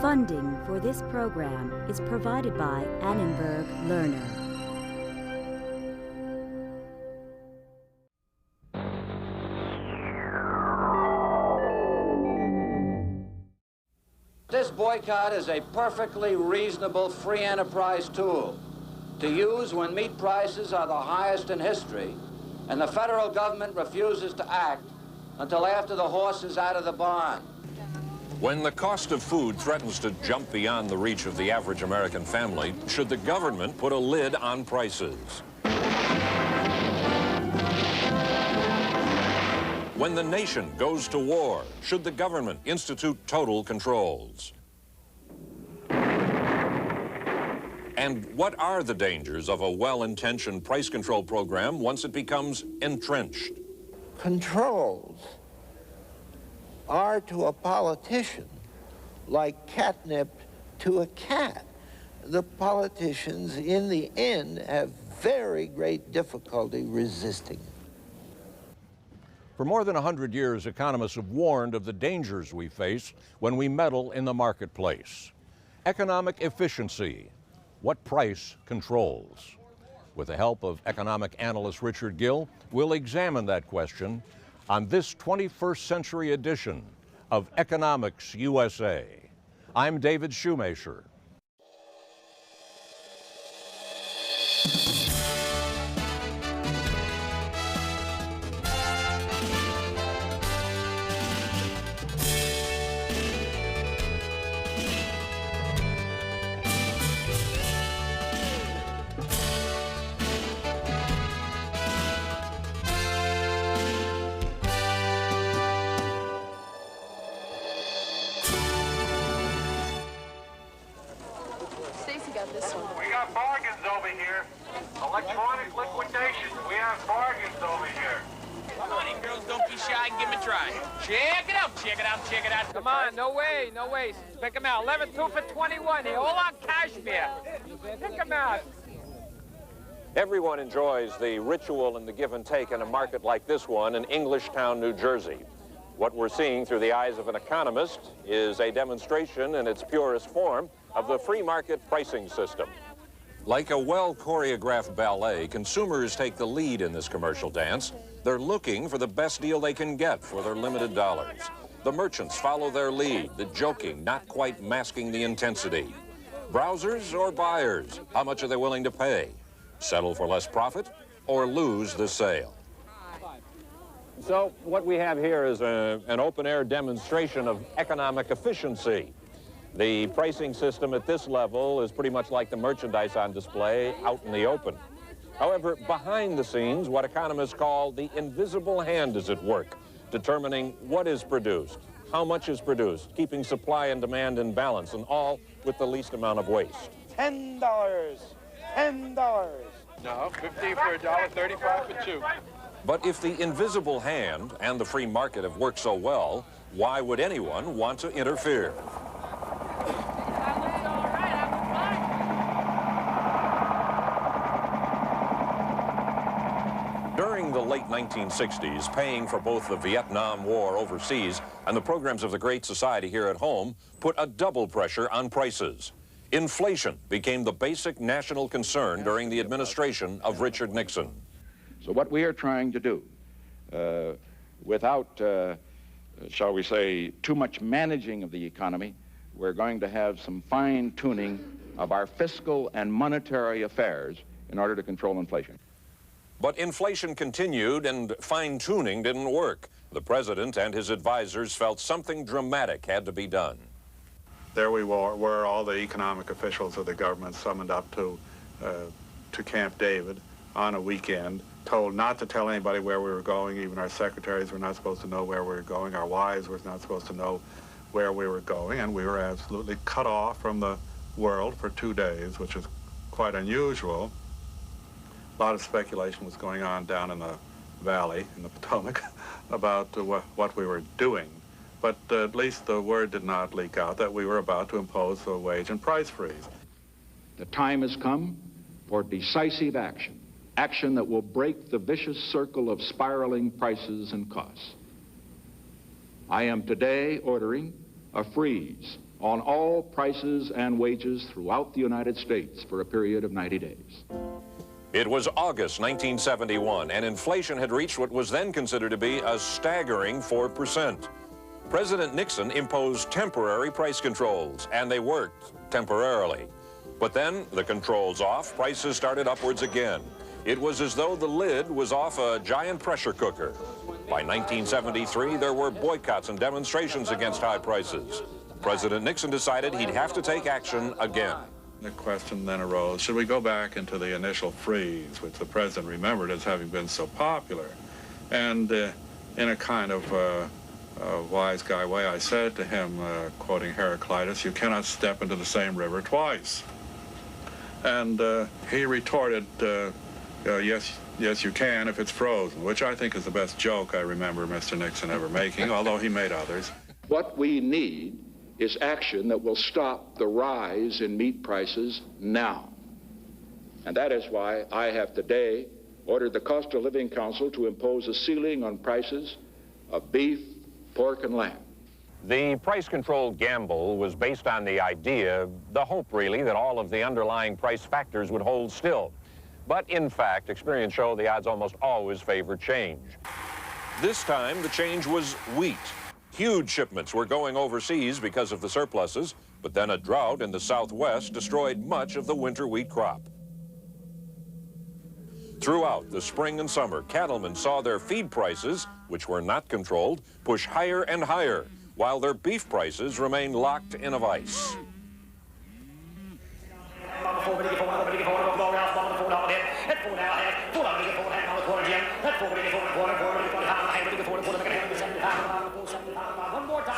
Funding for this program is provided by Annenberg Learner. This boycott is a perfectly reasonable free enterprise tool to use when meat prices are the highest in history and the federal government refuses to act until after the horse is out of the barn. When the cost of food threatens to jump beyond the reach of the average American family, should the government put a lid on prices? When the nation goes to war, should the government institute total controls? And what are the dangers of a well-intentioned price control program once it becomes entrenched? Controls are to a politician like catnip to a cat. The politicians, in the end, have very great difficulty resisting it. For more than 100 years, economists have warned of the dangers we face when we meddle in the marketplace. Economic efficiency, what price controls? With the help of economic analyst Richard Gill, we'll examine that question on this 21st century edition of Economics USA. I'm David Shoemaker. We got bargains over here. Electronic liquidation. We have bargains over here. Come on in, girls. Don't be shy and give them a try. Check it out, check it out, check it out. Come on, no way, no way. Pick them out. 11-2 for 21 here. All on cashmere. Pick them out. Everyone enjoys the ritual and the give and take in a market like this one in Englishtown, New Jersey. What we're seeing through the eyes of an economist is a demonstration in its purest form of the free market pricing system. Like a well-choreographed ballet, consumers take the lead in this commercial dance. They're looking for the best deal they can get for their limited dollars. The merchants follow their lead, the joking not quite masking the intensity. Browsers or buyers, how much are they willing to pay? Settle for less profit or lose the sale? So what we have here is an open-air demonstration of economic efficiency. The pricing system at this level is pretty much like the merchandise on display out in the open. However, behind the scenes, what economists call the invisible hand is at work, determining what is produced, how much is produced, keeping supply and demand in balance, and all with the least amount of waste. $10. $10. No, 15 for $1, 35 for 2. But if the invisible hand and the free market have worked so well, why would anyone want to interfere? During the late 1960s, paying for both the Vietnam War overseas and the programs of the Great Society here at home put a double pressure on prices. Inflation became the basic national concern during the administration of Richard Nixon. So what we are trying to do, without, shall we say, too much managing of the economy, we're going to have some fine-tuning of our fiscal and monetary affairs in order to control inflation. But inflation continued and fine-tuning didn't work. The president and his advisors felt something dramatic had to be done. There we were all the economic officials of the government summoned up to Camp David on a weekend, told not to tell anybody where we were going. Even our secretaries were not supposed to know where we were going. Our wives were not supposed to know where we were going, and we were absolutely cut off from the world for 2 days, which is quite unusual. A lot of speculation was going on down in the valley, in the Potomac, about what we were doing. But at least the word did not leak out that we were about to impose a wage and price freeze. The time has come for decisive action, action that will break the vicious circle of spiraling prices and costs. I am today ordering a freeze on all prices and wages throughout the United States for a period of 90 days. It was August 1971, and inflation had reached what was then considered to be a staggering 4%. President Nixon imposed temporary price controls, and they worked temporarily. But then, the controls off, prices started upwards again. It was as though the lid was off a giant pressure cooker. By 1973, there were boycotts and demonstrations against high prices. President Nixon decided he'd have to take action again. The question then arose, should we go back into the initial freeze, which the president remembered as having been so popular? And in a kind of wise guy way, I said to him, quoting Heraclitus, "You cannot step into the same river twice." And he retorted, yes, you can if it's frozen, which I think is the best joke I remember Mr. Nixon ever making, although he made others. What we need is action that will stop the rise in meat prices now. And that is why I have today ordered the Cost of Living Council to impose a ceiling on prices of beef, pork, and lamb. The price control gamble was based on the idea, the hope really, that all of the underlying price factors would hold still. But in fact, experience showed the odds almost always favor change. This time, the change was wheat. Huge shipments were going overseas because of the surpluses, but then a drought in the Southwest destroyed much of the winter wheat crop. Throughout the spring and summer, cattlemen saw their feed prices, which were not controlled, push higher and higher, while their beef prices remained locked in a vice.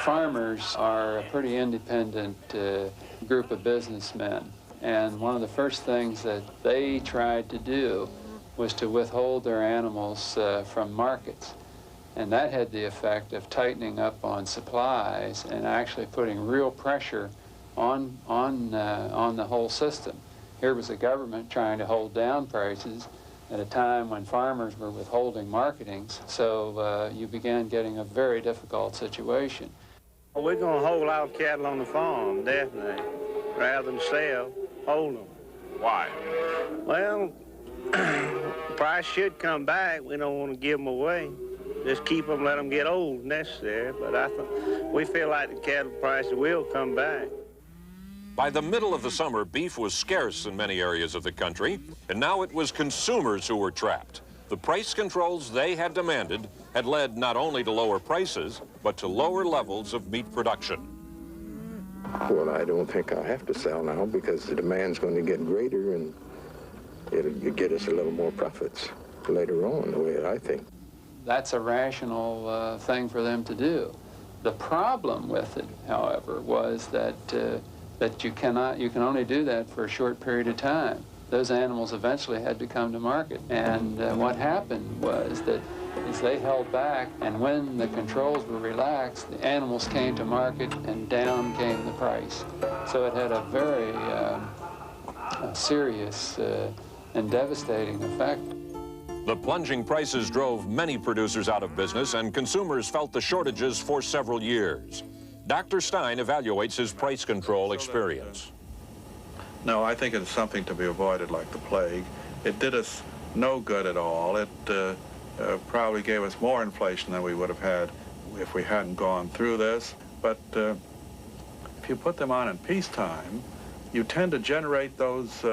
Farmers are a pretty independent group of businessmen, and one of the first things that they tried to do was to withhold their animals from markets. And that had the effect of tightening up on supplies and actually putting real pressure on the whole system. Here was the government trying to hold down prices at a time when farmers were withholding marketings, so you began getting a very difficult situation. We're going to hold our cattle on the farm, definitely, rather than sell, hold them. Why? Well, price should come back. We don't want to give them away. Just keep them, let them get old if necessary, but we feel like the cattle prices will come back. By the middle of the summer, beef was scarce in many areas of the country, and now it was consumers who were trapped. The price controls they had demanded had led not only to lower prices, but to lower levels of meat production. Well, I don't think I'll have to sell now because the demand's going to get greater and it'll get us a little more profits later on, the way I think. That's a rational thing for them to do. The problem with it, however, was that you can only do that for a short period of time. Those animals eventually had to come to market. And what happened was that as they held back, and when the controls were relaxed, the animals came to market and down came the price. So it had a very serious and devastating effect. The plunging prices drove many producers out of business, and consumers felt the shortages for several years. Dr. Stein evaluates his price control experience. No, I think it's something to be avoided like the plague. It did us no good at all. It probably gave us more inflation than we would have had if we hadn't gone through this. But if you put them on in peacetime, you tend to generate those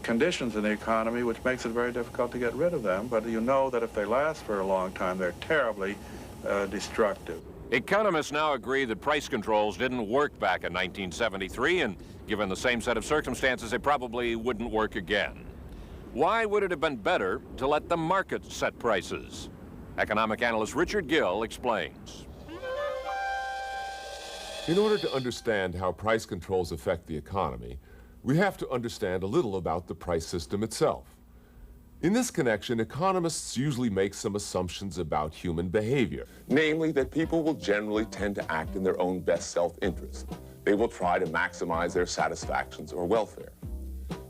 conditions in the economy which makes it very difficult to get rid of them. But you know that if they last for a long time, they're terribly destructive. Economists now agree that price controls didn't work back in 1973, and given the same set of circumstances, they probably wouldn't work again. Why would it have been better to let the market set prices? Economic analyst Richard Gill explains. In order to understand how price controls affect the economy, we have to understand a little about the price system itself. In this connection, economists usually make some assumptions about human behavior. Namely, that people will generally tend to act in their own best self-interest. They will try to maximize their satisfactions or welfare.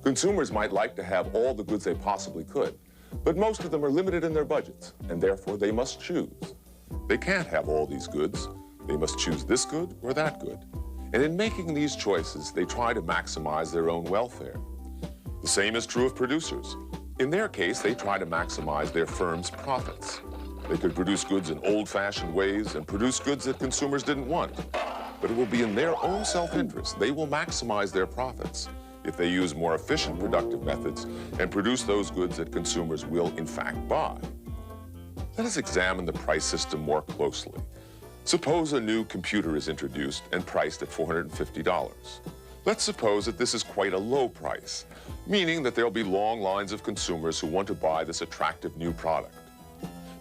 Consumers might like to have all the goods they possibly could, but most of them are limited in their budgets, and therefore they must choose. They can't have all these goods. They must choose this good or that good. And in making these choices, they try to maximize their own welfare. The same is true of producers. In their case, they try to maximize their firm's profits. They could produce goods in old-fashioned ways and produce goods that consumers didn't want. But it will be in their own self-interest. They will maximize their profits if they use more efficient productive methods and produce those goods that consumers will, in fact, buy. Let us examine the price system more closely. Suppose a new computer is introduced and priced at $450. Let's suppose that this is quite a low price, meaning that there'll be long lines of consumers who want to buy this attractive new product.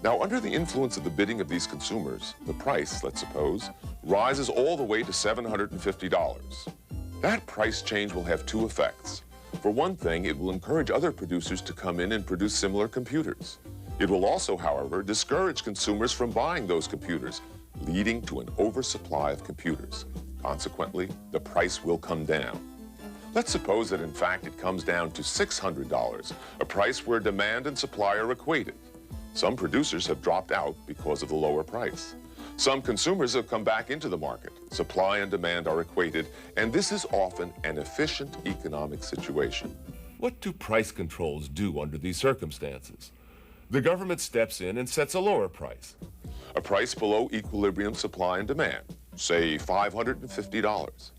Now, under the influence of the bidding of these consumers, the price, let's suppose, rises all the way to $750. That price change will have two effects. For one thing, it will encourage other producers to come in and produce similar computers. It will also, however, discourage consumers from buying those computers, leading to an oversupply of computers. Consequently, the price will come down. Let's suppose that, in fact, it comes down to $600, a price where demand and supply are equated. Some producers have dropped out because of the lower price. Some consumers have come back into the market. Supply and demand are equated, and this is often an efficient economic situation. What do price controls do under these circumstances? The government steps in and sets a lower price. A price below equilibrium supply and demand, say $550.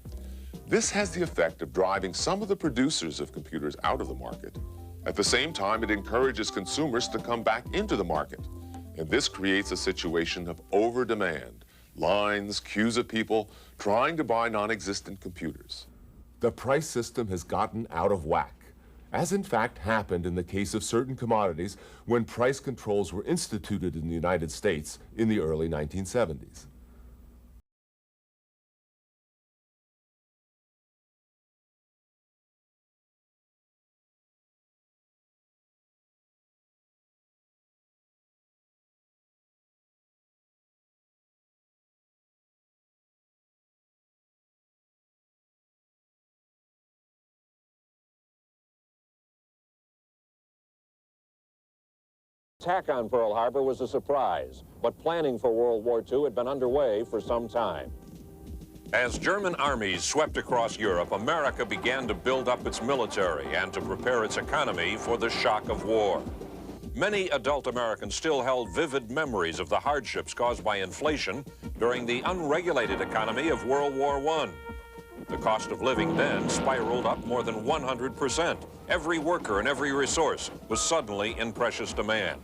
This has the effect of driving some of the producers of computers out of the market. At the same time, it encourages consumers to come back into the market. And this creates a situation of over-demand, lines, queues of people trying to buy non-existent computers. The price system has gotten out of whack, as in fact happened in the case of certain commodities when price controls were instituted in the United States in the early 1970s. Attack on Pearl Harbor was a surprise, but planning for World War II had been underway for some time. As German armies swept across Europe, America began to build up its military and to prepare its economy for the shock of war. Many adult Americans still held vivid memories of the hardships caused by inflation during the unregulated economy of World War I. The cost of living then spiraled up more than 100%. Every worker and every resource was suddenly in precious demand.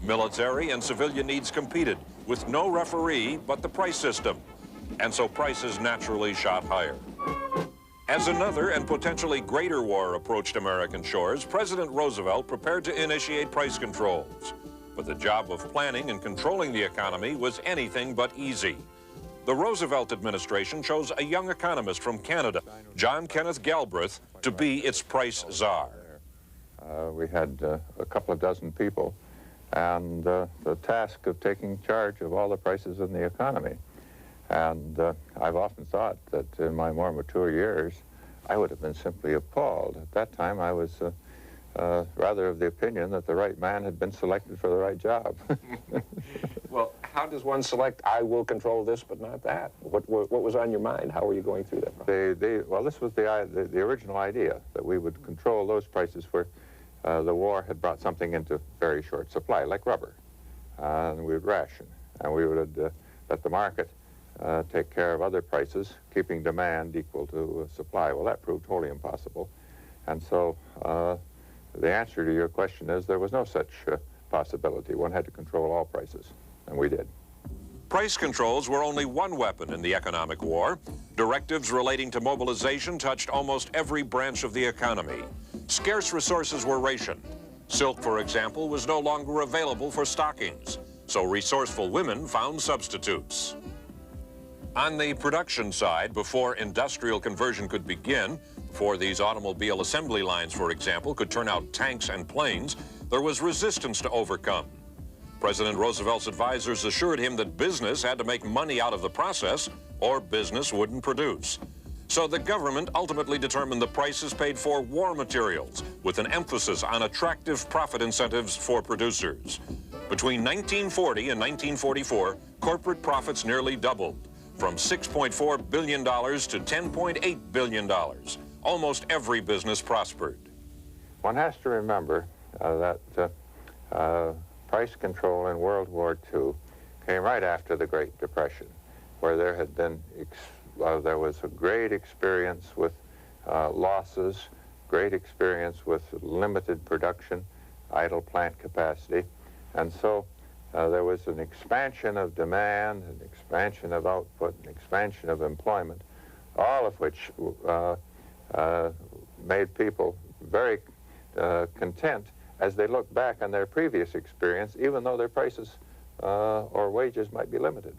Military and civilian needs competed with no referee but the price system, and so prices naturally shot higher. As another and potentially greater war approached American shores, President Roosevelt prepared to initiate price controls. But the job of planning and controlling the economy was anything but easy. The Roosevelt administration chose a young economist from Canada, John Kenneth Galbraith, to be its price czar. We had a couple of dozen people and the task of taking charge of all the prices in the economy. And I've often thought that in my more mature years, I would have been simply appalled. At that time, I was rather of the opinion that the right man had been selected for the right job. Well, how does one select, I will control this but not that? What was on your mind? How were you going through that process? Well, this was the original idea, that we would control those prices where the war had brought something into very short supply, like rubber. And we would ration, and we would let the market take care of other prices, keeping demand equal to supply. Well, that proved wholly impossible. And so the answer to your question is there was no such possibility. One had to control all prices, and we did. Price controls were only one weapon in the economic war. Directives relating to mobilization touched almost every branch of the economy. Scarce resources were rationed. Silk, for example, was no longer available for stockings, so resourceful women found substitutes. On the production side, before industrial conversion could begin, before these automobile assembly lines, for example, could turn out tanks and planes, there was resistance to overcome. President Roosevelt's advisors assured him that business had to make money out of the process or business wouldn't produce. So the government ultimately determined the prices paid for war materials, with an emphasis on attractive profit incentives for producers. Between 1940 and 1944, corporate profits nearly doubled. from $6.4 billion to $10.8 billion. Almost every business prospered. One has to remember that price control in World War II came right after the Great Depression, where there had been, there was a great experience with losses, great experience with limited production, idle plant capacity, and so there was an expansion of demand, an expansion of output, an expansion of employment, all of which made people very content as they look back on their previous experience, even though their prices or wages might be limited.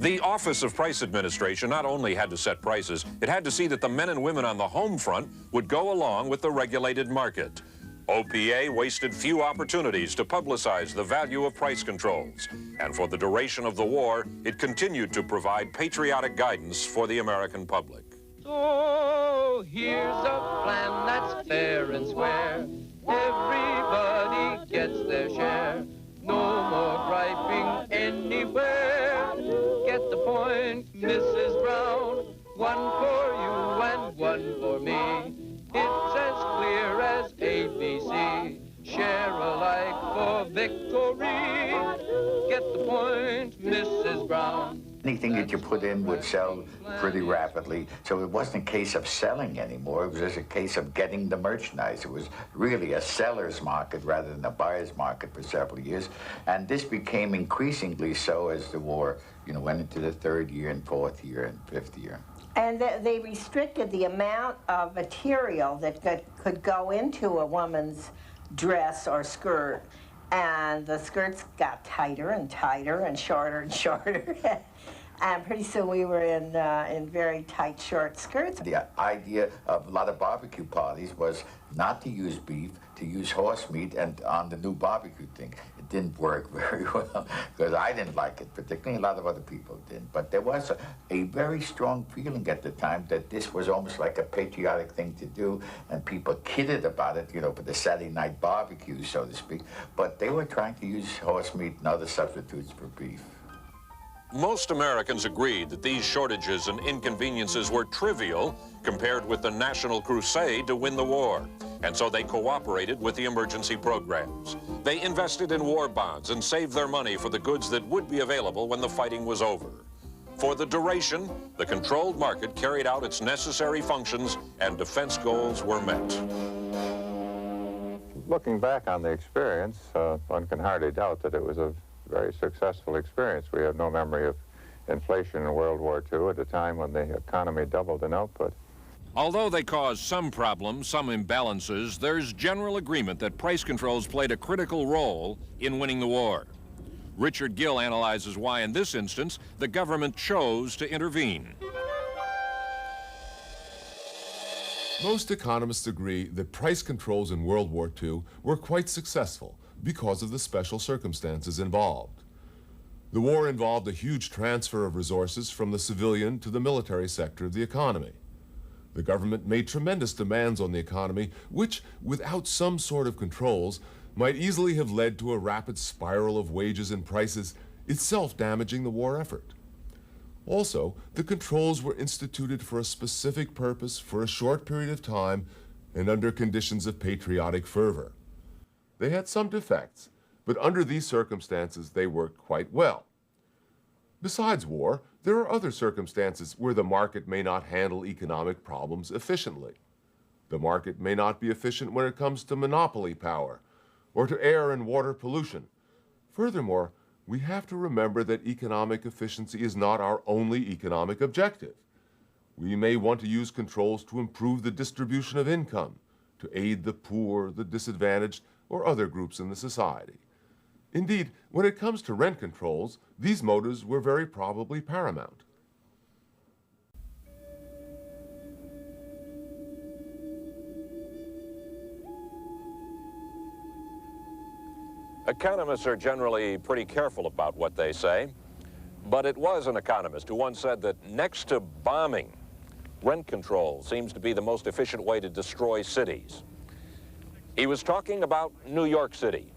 The Office of Price Administration not only had to set prices, it had to see that the men and women on the home front would go along with the regulated market. OPA wasted few opportunities to publicize the value of price controls. And for the duration of the war, it continued to provide patriotic guidance for the American public. So here's a plan that's fair and square. Everybody gets their share. No more griping anywhere. Get the point, Mrs. Brown. One for you and one for me. It's as clear as ABC. Share alike for victory. Get the point, Mrs. Brown. Anything that you put in would sell pretty rapidly, so it wasn't a case of selling anymore. It was just a case of getting the merchandise. It was really a seller's market rather than a buyer's market for several years, and this became increasingly so as the war, went into the third year and fourth year and fifth year. And they restricted the amount of material that could go into a woman's dress or skirt, and the skirts got tighter and tighter and shorter and shorter. And pretty soon we were in very tight, short skirts. The idea of a lot of barbecue parties was not to use beef, to use horse meat, and on the new barbecue thing. It didn't work very well, because I didn't like it particularly, a lot of other people didn't. But there was a very strong feeling at the time that this was almost like a patriotic thing to do, and people kidded about it, for the Saturday night barbecue, so to speak. But they were trying to use horse meat and other substitutes for beef. Most Americans agreed that these shortages and inconveniences were trivial compared with the national crusade to win the war. And so they cooperated with the emergency programs. They invested in war bonds and saved their money for the goods that would be available when the fighting was over. For the duration, the controlled market carried out its necessary functions and defense goals were met. Looking back on the experience, one can hardly doubt that it was a very successful experience. We have no memory of inflation in World War II at a time when the economy doubled in output. Although they caused some problems, some imbalances, there's general agreement that price controls played a critical role in winning the war. Richard Gill analyzes why, in this instance, the government chose to intervene. Most economists agree that price controls in World War II were quite successful because of the special circumstances involved. The war involved a huge transfer of resources from the civilian to the military sector of the economy. The government made tremendous demands on the economy, which, without some sort of controls, might easily have led to a rapid spiral of wages and prices, itself damaging the war effort. Also, the controls were instituted for a specific purpose for a short period of time and under conditions of patriotic fervor. They had some defects, but under these circumstances they worked quite well. Besides war, there are other circumstances where the market may not handle economic problems efficiently. The market may not be efficient when it comes to monopoly power or to air and water pollution. Furthermore, we have to remember that economic efficiency is not our only economic objective. We may want to use controls to improve the distribution of income, to aid the poor, the disadvantaged, or other groups in the society. Indeed, when it comes to rent controls, these motives were very probably paramount. Economists are generally pretty careful about what they say, but it was an economist who once said that next to bombing, rent control seems to be the most efficient way to destroy cities. He was talking about New York City.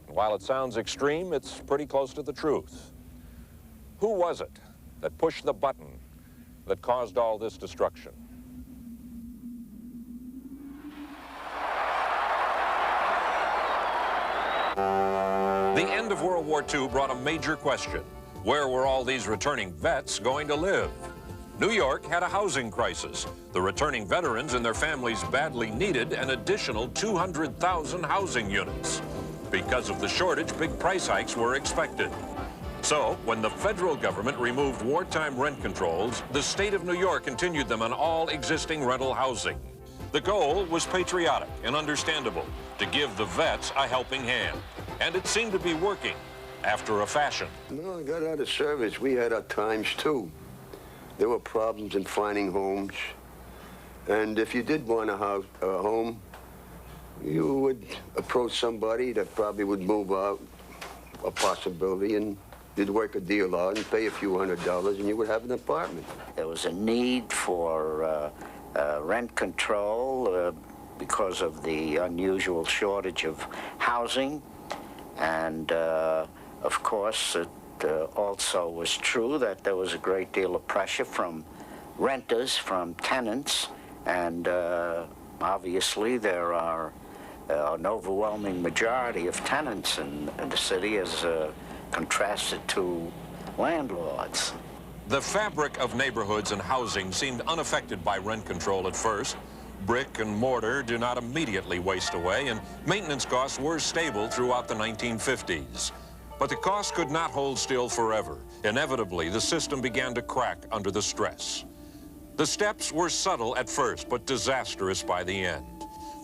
While it sounds extreme, it's pretty close to the truth. Who was it that pushed the button that caused all this destruction. The end of World War II brought a major question. Where were all these returning vets going to live? New York had a housing crisis. The returning veterans and their families badly needed an additional 200,000 housing units. Because of the shortage, big price hikes were expected. So, when the federal government removed wartime rent controls, the state of New York continued them on all existing rental housing. The goal was patriotic and understandable, to give the vets a helping hand. And it seemed to be working, after a fashion. No, I got out of service. We had our times, too. There were problems in finding homes. And if you did want a home, you would approach somebody that probably would move out, a possibility, and you'd work a deal out and pay a few $100s, and you would have an apartment. There was a need for rent control because of the unusual shortage of housing. And, of course, it also was true that there was a great deal of pressure from renters, from tenants, and obviously there are an overwhelming majority of tenants in the city as contrasted to landlords. The fabric of neighborhoods and housing seemed unaffected by rent control at first. Brick and mortar do not immediately waste away, and maintenance costs were stable throughout the 1950s. But the costs could not hold still forever. Inevitably, the system began to crack under the stress. The steps were subtle at first, but disastrous by the end.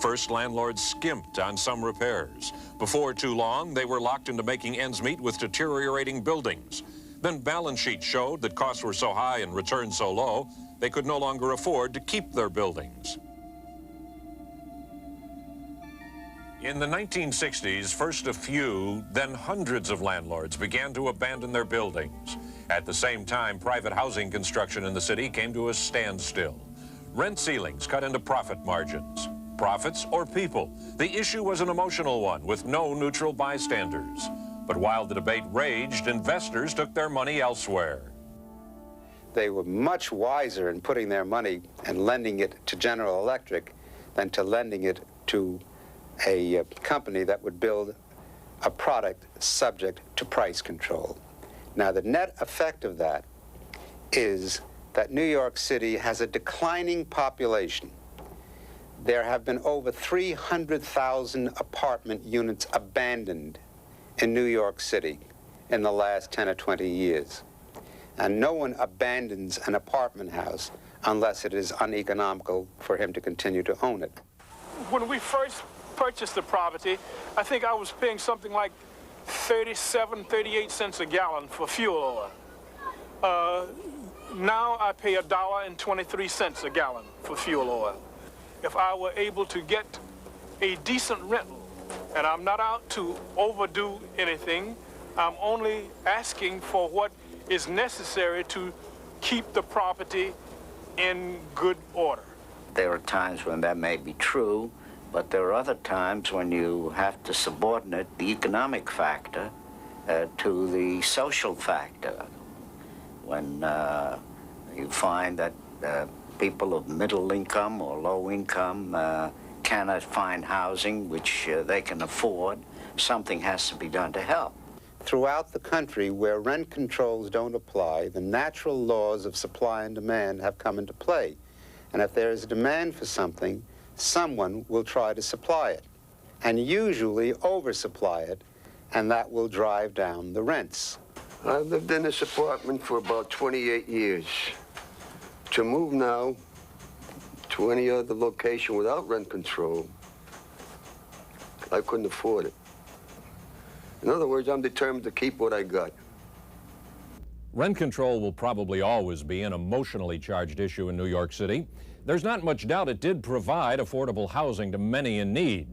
First, landlords skimped on some repairs. Before too long, they were locked into making ends meet with deteriorating buildings. Then balance sheets showed that costs were so high and returns so low, they could no longer afford to keep their buildings. In the 1960s, first a few, then hundreds of landlords began to abandon their buildings. At the same time, private housing construction in the city came to a standstill. Rent ceilings cut into profit margins. Profits or people? The issue was an emotional one with no neutral bystanders. But while the debate raged, investors took their money elsewhere. They were much wiser in putting their money and lending it to General Electric than to lending it to a company that would build a product subject to price control. Now, the net effect of that is that New York City has a declining population. There have been over 300,000 apartment units abandoned in New York City in the last 10 or 20 years. And no one abandons an apartment house unless it is uneconomical for him to continue to own it. When we first purchased the property, I think I was paying something like 38 cents a gallon for fuel oil. Now I pay $1.23 a gallon for fuel oil. If I were able to get a decent rental, and I'm not out to overdo anything, I'm only asking for what is necessary to keep the property in good order. There are times when that may be true, but there are other times when you have to subordinate the economic factor to the social factor. When you find that people of middle income or low income cannot find housing which they can afford, something has to be done to help. Throughout the country where rent controls don't apply, the natural laws of supply and demand have come into play. And if there is a demand for something, someone will try to supply it, and usually oversupply it, and that will drive down the rents. I've lived in this apartment for about 28 years. To move now to any other location without rent control, I couldn't afford it. In other words, I'm determined to keep what I got. Rent control will probably always be an emotionally charged issue in New York City. There's not much doubt it did provide affordable housing to many in need.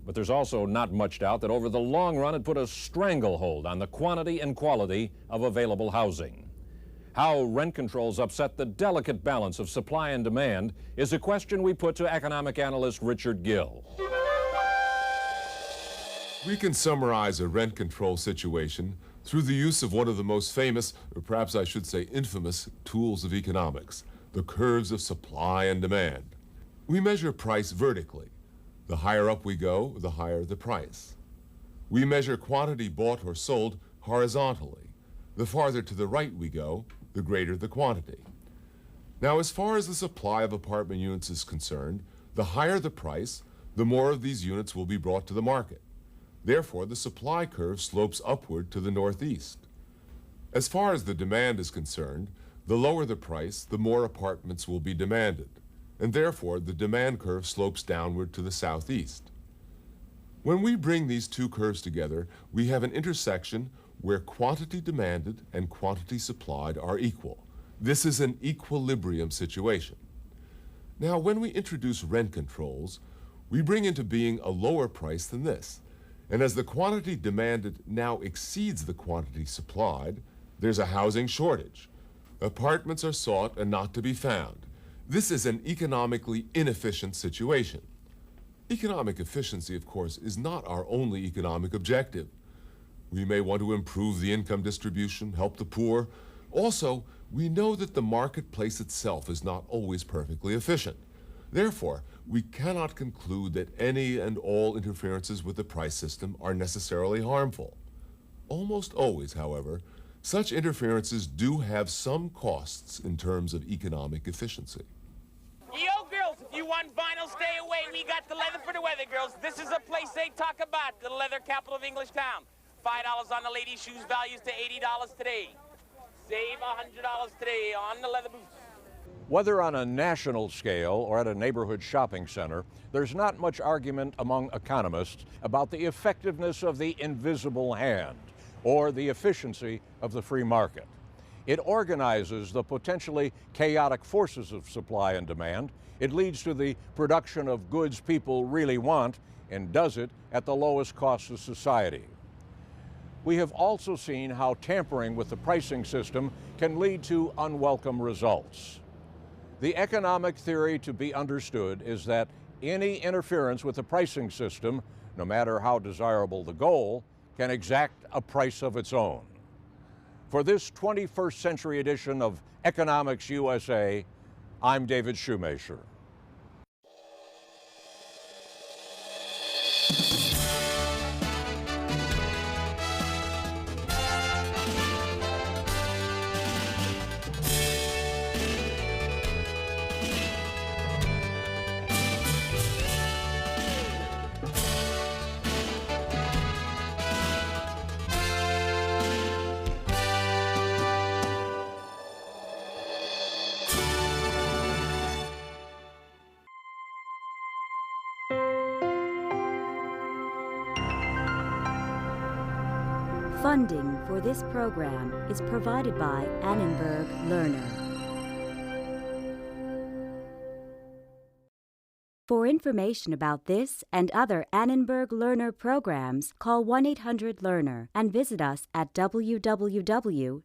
But there's also not much doubt that over the long run it put a stranglehold on the quantity and quality of available housing. How rent controls upset the delicate balance of supply and demand is a question we put to economic analyst Richard Gill. We can summarize a rent control situation through the use of one of the most famous, or perhaps I should say infamous, tools of economics, the curves of supply and demand. We measure price vertically. The higher up we go, the higher the price. We measure quantity bought or sold horizontally. The farther to the right we go, the greater the quantity. Now, as far as the supply of apartment units is concerned, the higher the price, the more of these units will be brought to the market. Therefore, the supply curve slopes upward to the northeast. As far as the demand is concerned, the lower the price, the more apartments will be demanded, and therefore the demand curve slopes downward to the southeast. When we bring these two curves together, we have an intersection where quantity demanded and quantity supplied are equal. This is an equilibrium situation. Now, when we introduce rent controls, we bring into being a lower price than this. And as the quantity demanded now exceeds the quantity supplied, there's a housing shortage. Apartments are sought and not to be found. This is an economically inefficient situation. Economic efficiency, of course, is not our only economic objective. We may want to improve the income distribution, help the poor. Also, we know that the marketplace itself is not always perfectly efficient. Therefore, we cannot conclude that any and all interferences with the price system are necessarily harmful. Almost always, however, such interferences do have some costs in terms of economic efficiency. Yo, girls, if you want vinyl, stay away. We got the leather for the weather, girls. This is a place they talk about, the leather capital of English town. $5 on the ladies' shoes, values to $80 today. Save $100 today on the leather boots. Whether on a national scale or at a neighborhood shopping center, there's not much argument among economists about the effectiveness of the invisible hand or the efficiency of the free market. It organizes the potentially chaotic forces of supply and demand. It leads to the production of goods people really want and does it at the lowest cost of society. We have also seen how tampering with the pricing system can lead to unwelcome results. The economic theory to be understood is that any interference with the pricing system, no matter how desirable the goal, can exact a price of its own. For this 21st century edition of Economics USA, I'm David Shoemaker. Funding for this program is provided by Annenberg Learner. For information about this and other Annenberg Learner programs, call 1-800-LEARNER and visit us at www.learner.org.